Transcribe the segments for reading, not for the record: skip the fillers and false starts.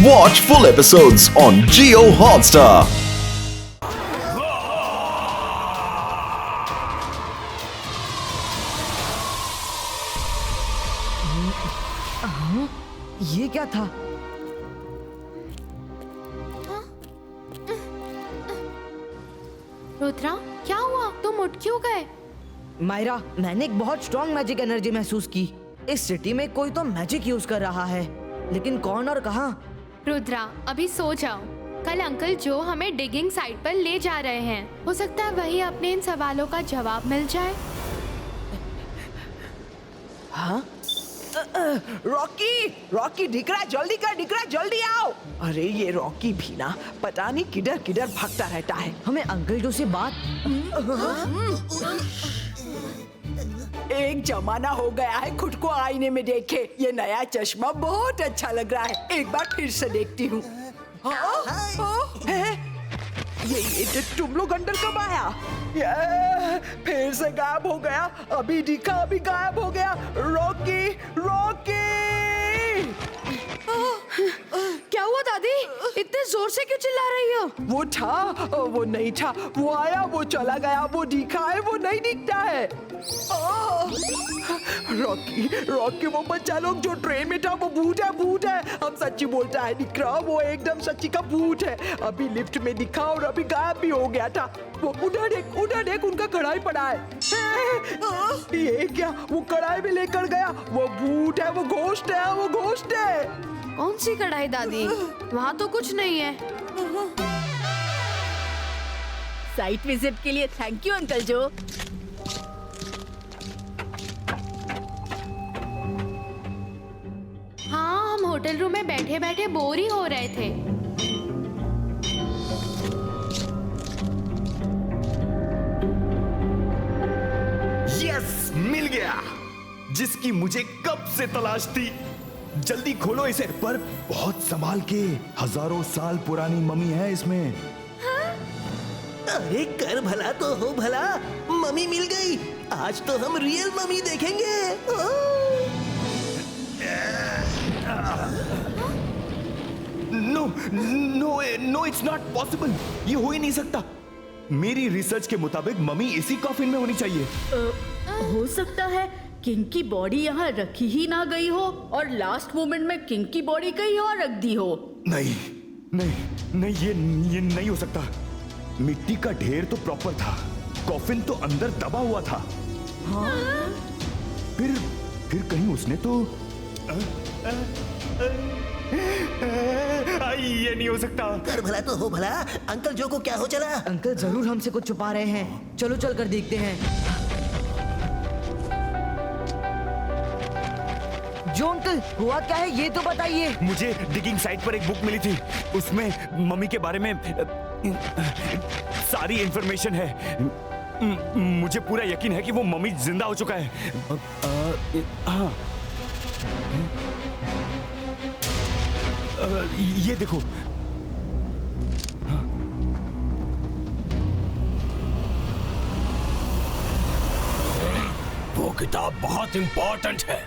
Watch full episodes on Jio Hotstar. ये क्या था? रुद्रा, क्या हुआ? तुम उठ क्यों गए? मायरा, मैंने एक बहुत स्ट्रॉन्ग मैजिक एनर्जी महसूस की। इस सिटी में कोई तो मैजिक यूज कर रहा है, लेकिन कौन और कहाँ? रुद्रा, अभी सो जाओ। कल अंकल जो हमें डिगिंग साइट पर ले जा रहे हैं। हो सकता है वही अपने इन सवालों का जवाब मिल जाए। हाँ? रॉकी, रॉकी दिख रहा है, जल्दी कर, दिख रहा है, जल्दी आओ। अरे ये रॉकी भी ना पता नहीं किधर किधर भागता रहता है। हमें अंकल जो से बात। एक जमाना हो गया है खुद को आईने में देखे। ये नया चश्मा बहुत अच्छा लग रहा है, एक बार फिर से देखती हूँ। ये तुम लोग अंदर कब आया? ये फिर से गायब हो गया, अभी दिखा अभी गायब हो गया। Rocky, Rocky! क्या हुआ दादी? इतने जोर से क्यों चिल्ला रही हो? वो था, वो नहीं था, वो आया, वो चला गया, वो दिखा है, वो नहीं दिखता है। रॉकी, रॉकी, वो बच्चा लोग जो ट्रेन में था वो भूत है, भूत है। हम सच्ची बोलता है, दिख रहा, वो एकदम सच्ची का भूत है। अभी लिफ्ट में दिखा और अभी गायब भी हो गया था। वो उधर देख, उनका कढ़ाई पड़ा है। ये क्या? वो कढ़ाई भी लेकर गया। वो भूत है, वो घोस्ट है, वो घोस्ट है। कौन सी कढ़ाई दादी? वहाँ तो कुछ नहीं है। साइट विजिट के लिए थैंक यू अंकल जो। हाँ, हम होटल रूम में बैठे बैठे बोर ही हो रहे थे। यस, मिल गया, जिसकी मुझे कब से तलाश थी। जल्दी खोलो इसे। पर बहुत संभाल के, हजारों साल पुरानी मम्मी है इसमें। अरे कर भला तो हो भला, मम्मी मिल गई। आज तो हम रियल मम्मी देखेंगे। No no no, it's not possible. ये हो ही नहीं सकता। मेरी रिसर्च के मुताबिक मम्मी इसी कॉफिन में होनी चाहिए। हो सकता है किंग की बॉडी यहाँ रखी ही ना गई हो और लास्ट मोमेंट में किंग की बॉडी कहीं और रख दी हो। नहीं नहीं नहीं, ये नहीं हो सकता। मिट्टी का ढेर तो प्रॉपर था, कॉफिन तो अंदर दबा हुआ था। हाँ? फिर कहीं उसने तो ये नहीं हो सकता। कर भला तो हो भला, अंकल जो को क्या हो चला? अंकल जरूर हमसे कुछ छुपा रहे हैं। चलो चल कर देखते हैं। जो अंकल, हुआ क्या है ये तो बताइए। मुझे डिगिंग साइट पर एक बुक मिली थी, उसमें मम्मी के बारे में सारी इंफॉर्मेशन है। मुझे पूरा यकीन है कि वो मम्मी जिंदा हो चुका है। हाँ, ये देखो। हाँ। वो किताब बहुत इंपॉर्टेंट है,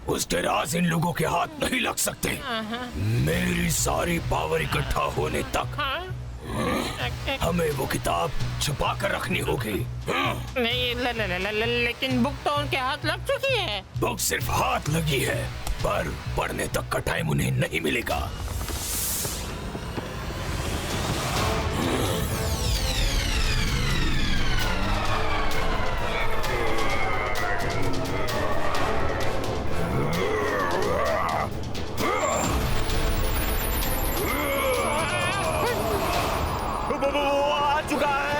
उसके राज इन लोगों के हाथ नहीं लग सकते। मेरी सारी पावर इकट्ठा होने तक हमें वो किताब छुपा कर रखनी होगी। नहीं, लेकिन बुक तो उनके हाथ लग चुकी है। बुक सिर्फ हाथ लगी है, पर पढ़ने तक का टाइम उन्हें नहीं मिलेगा। वो आ चुका है।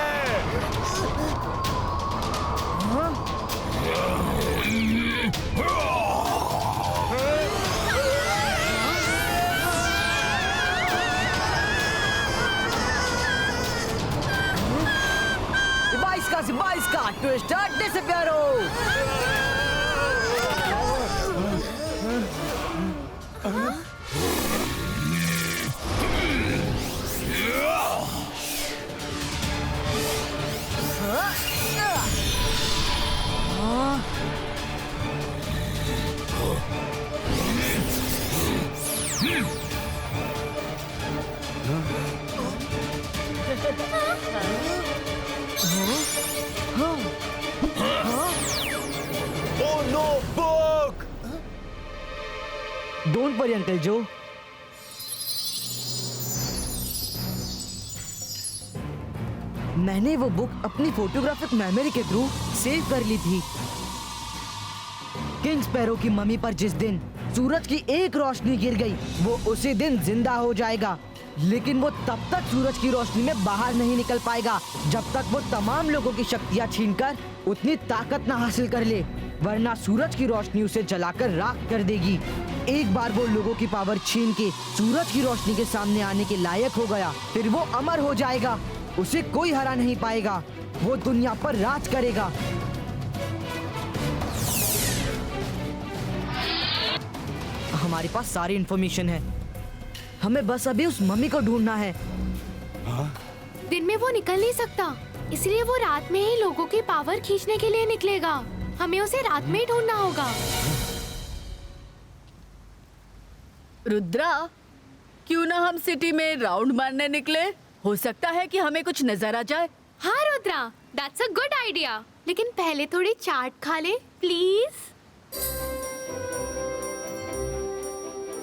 बाईस का ट्विस्टर डिसअपियर हो। Oh no, book! Don't worry uncle Joe. मैंने वो बुक अपनी फोटोग्राफिक मेमोरी के थ्रू सेव कर ली थी। किंग स्पैरो की मम्मी पर जिस दिन सूरज की एक रोशनी गिर गई, वो उसी दिन जिंदा हो जाएगा। लेकिन वो तब तक सूरज की रोशनी में बाहर नहीं निकल पाएगा जब तक वो तमाम लोगों की शक्तियाँ छीनकर उतनी ताकत न हासिल कर ले, वरना सूरज की रोशनी उसे जलाकर राख कर देगी। एक बार वो लोगों की पावर छीन के सूरज की रोशनी के सामने आने के लायक हो गया, फिर वो अमर हो जाएगा। उसे कोई हरा नहीं पाएगा। वो दुनिया पर राज करेगा। हमारे पास सारी इन्फॉर्मेशन है। हमें बस अभी उस मम्मी को ढूंढना है। दिन में वो निकल नहीं सकता, इसलिए वो रात में ही लोगों की पावर खींचने के लिए निकलेगा। हमें उसे रात में ही ढूंढना होगा। रुद्रा, क्यों ना हम सिटी में राउंड मारने निकले? हो सकता है कि हमें कुछ नजर आ जाए। हाँ Rudra, that's a good idea. लेकिन पहले थोड़ी चाट खा ले प्लीज।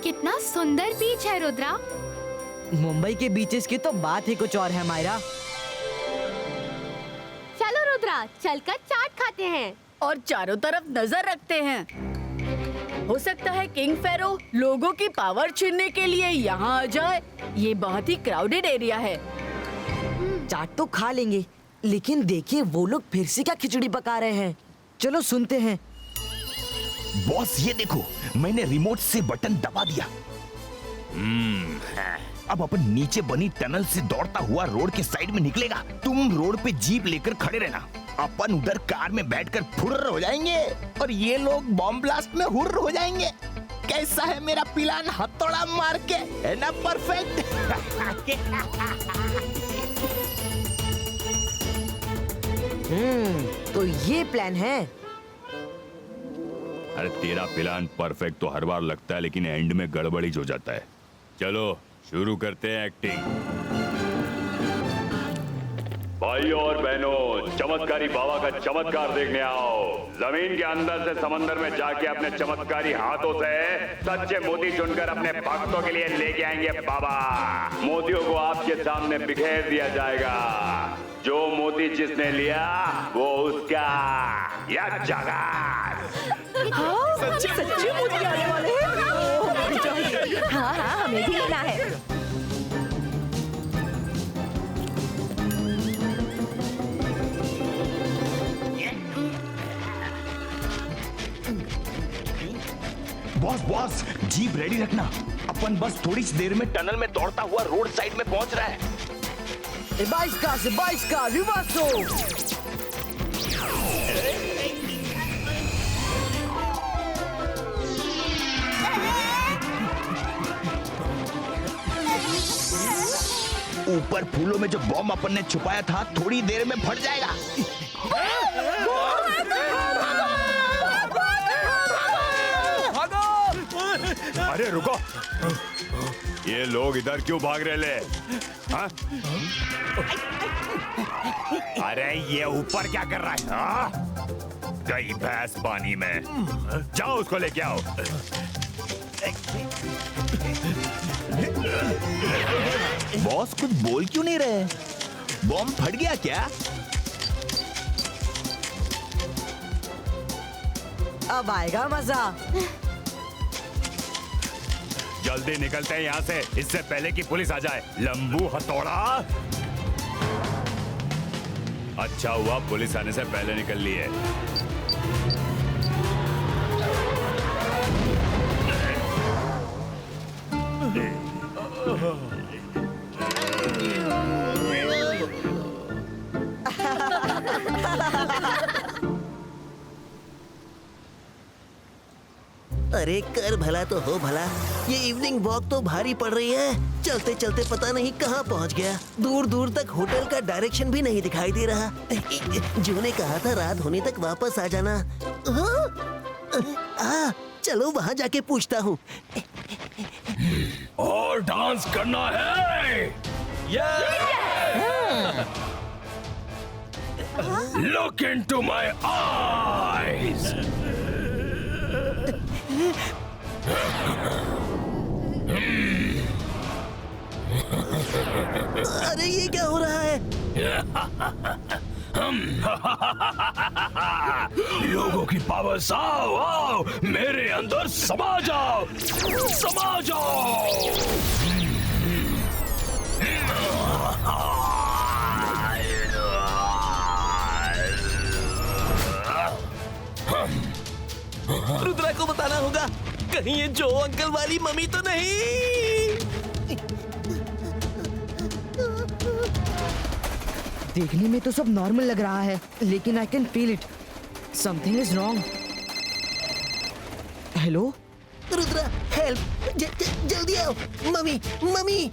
कितना सुंदर बीच है रुद्रा। मुंबई के बीचेस की तो बात ही कुछ और है मायरा। चलो रुद्रा, चलकर चाट खाते हैं और चारों तरफ नजर रखते हैं। हो सकता है किंग फेरो लोगों की पावर छीनने के लिए यहाँ आ जाए। ये बहुत ही क्राउडेड एरिया है। चाट तो खा लेंगे, लेकिन देखिए वो लोग फिर से क्या खिचड़ी पका रहे हैं। चलो सुनते हैं। बॉस ये देखो, मैंने रिमोट से बटन दबा दिया। अब अपन नीचे बनी टनल से दौड़ता हुआ रोड के साइड में निकलेगा। तुम रोड पे जीप लेकर खड़े रहना। अपन उधर कार में बैठकर फुर्र हो जाएंगे और ये लोग बॉम्ब ब्लास्ट में हुर्र हो जाएंगे। कैसा है मेरा प्लान? हथौड़ा मार के, है ना परफेक्ट? तो ये प्लान है। अरे तेरा प्लान परफेक्ट तो हर बार लगता है, लेकिन एंड में गड़बड़ी हो जाता है। चलो शुरू करते हैं एक्टिंग। भाइयों और बहनों, चमत्कारी बाबा का चमत्कार देखने आओ। जमीन के अंदर से समंदर में जाके अपने चमत्कारी हाथों से सच्चे मोती चुनकर अपने भक्तों के लिए लेके आएंगे बाबा। मोतियों को आपके सामने बिखेर दिया जाएगा। जो मोती जिसने लिया वो उसका या जगह। सच्चे मोती आने वाले हैं। हाँ हाँ, हमें भी लेना है। बॉस बॉस, जीप रेडी रखना। अपन बस थोड़ी सी देर में टनल में दौड़ता हुआ रोड साइड में पहुंच रहा है। बाईस का रिवर्सो। ऊपर फूलों में जो बॉम्ब अपन ने छुपाया था थोड़ी देर में फट जाएगा। अरे रुको, ये लोग इधर क्यों भाग रहे ले? हाँ? अरे ये ऊपर क्या कर रहा है? हाँ? गई भैंस पानी में। जाओ उसको लेके आओ। बॉस कुछ बोल क्यों नहीं रहे? बॉम्ब फट गया क्या? अब आएगा मजा। जल्दी निकलते हैं यहाँ से, इससे पहले कि पुलिस आ जाए। लंबू हथौड़ा। अच्छा हुआ पुलिस आने से पहले निकल लिए। अरे कर भला तो हो भला। ये इवनिंग वॉक तो भारी पड़ रही है। चलते चलते पता नहीं कहाँ पहुँच गया। दूर दूर तक होटल का डायरेक्शन भी नहीं दिखाई दे रहा। जो ने कहा था रात होने तक वापस आ जाना। चलो वहाँ जाके पूछता हूँ। और और डांस करना है। Look into my eyes. अरे ये क्या हो रहा है? लोगों की पावर आओ आओ मेरे अंदर समा जाओ, समा जाओ। रुद्रा को बताना होगा, कहीं ये जो अंकल वाली मम्मी तो नहीं। देखने में तो सब नॉर्मल लग रहा है, लेकिन I can feel it, something is wrong. Hello Rudra, help, जल्दी आओ। Mummy mummy.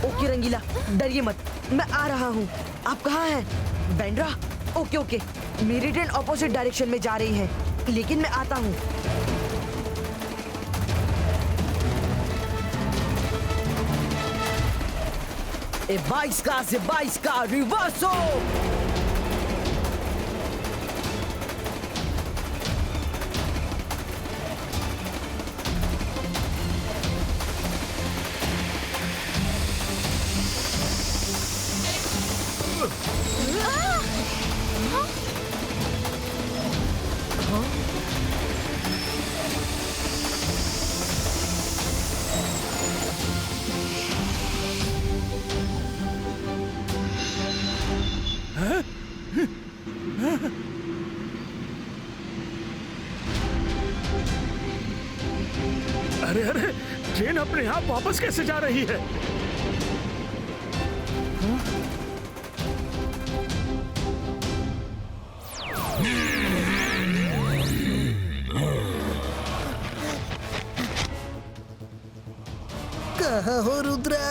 ओके रंगीला, डरिए मत, मैं आ रहा हूँ। आप कहाँ हैं? बैंड्रा? ओके ओके, मेरी ट्रेन ऑपोजिट डायरेक्शन में जा रही है, लेकिन मैं आता हूँ। ए बाइस का रिवर्सो। अरे अरे, ट्रेन अपने आप वापस कैसे जा रही है? कहाँ हो रुद्रा?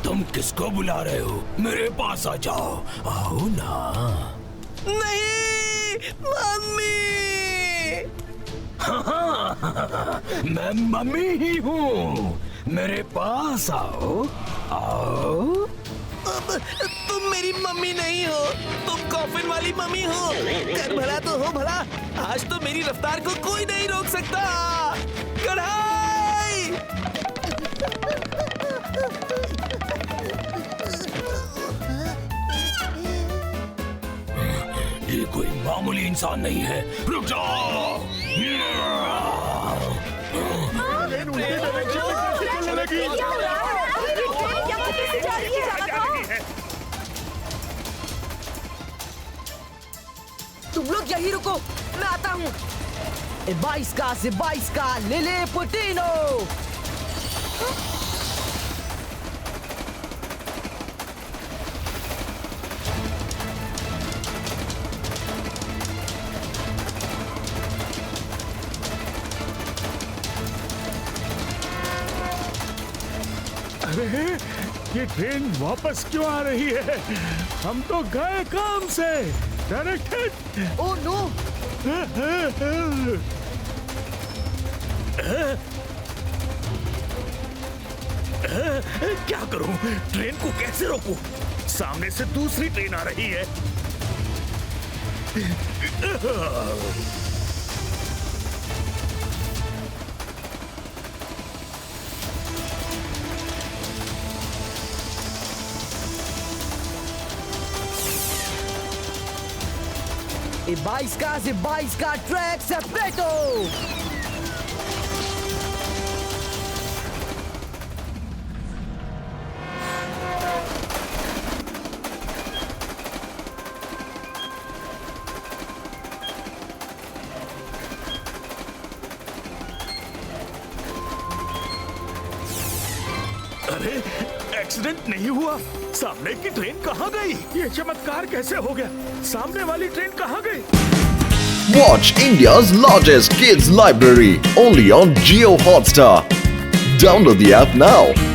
तुम किसको बुला रहे हो? मेरे पास आ जाओ, आओ ना। नहीं मम्मी। मैं मम्मी ही हूँ, मेरे पास आओ आओ। अब तुम मेरी मम्मी नहीं हो, तुम कॉफिन वाली मम्मी हो। कर भला तो हो भला, आज तो मेरी रफ्तार को कोई नहीं रोक सकता। कढ़ाई। ये कोई मामूली इंसान नहीं है, रुक जाओ। तुम लोग यही रुको, मैं आता हूँ। ए बाइस का ले ले पुटिनो। अरे ये ट्रेन वापस क्यों आ रही है? हम तो गए काम से। डायरेक्टेड। Oh no. क्या करूं? ट्रेन को कैसे रोकूं? सामने से दूसरी ट्रेन आ रही है। ए बाइस का ट्रैक सेपरेटो। अरे एक्सीडेंट नहीं हुआ, सामने की ट्रेन कहाँ गई? ये चमत्कार कैसे हो गया? सामने वाली ट्रेन कहाँ गई? Watch India's largest kids library only on Jio Hotstar. Download the app now.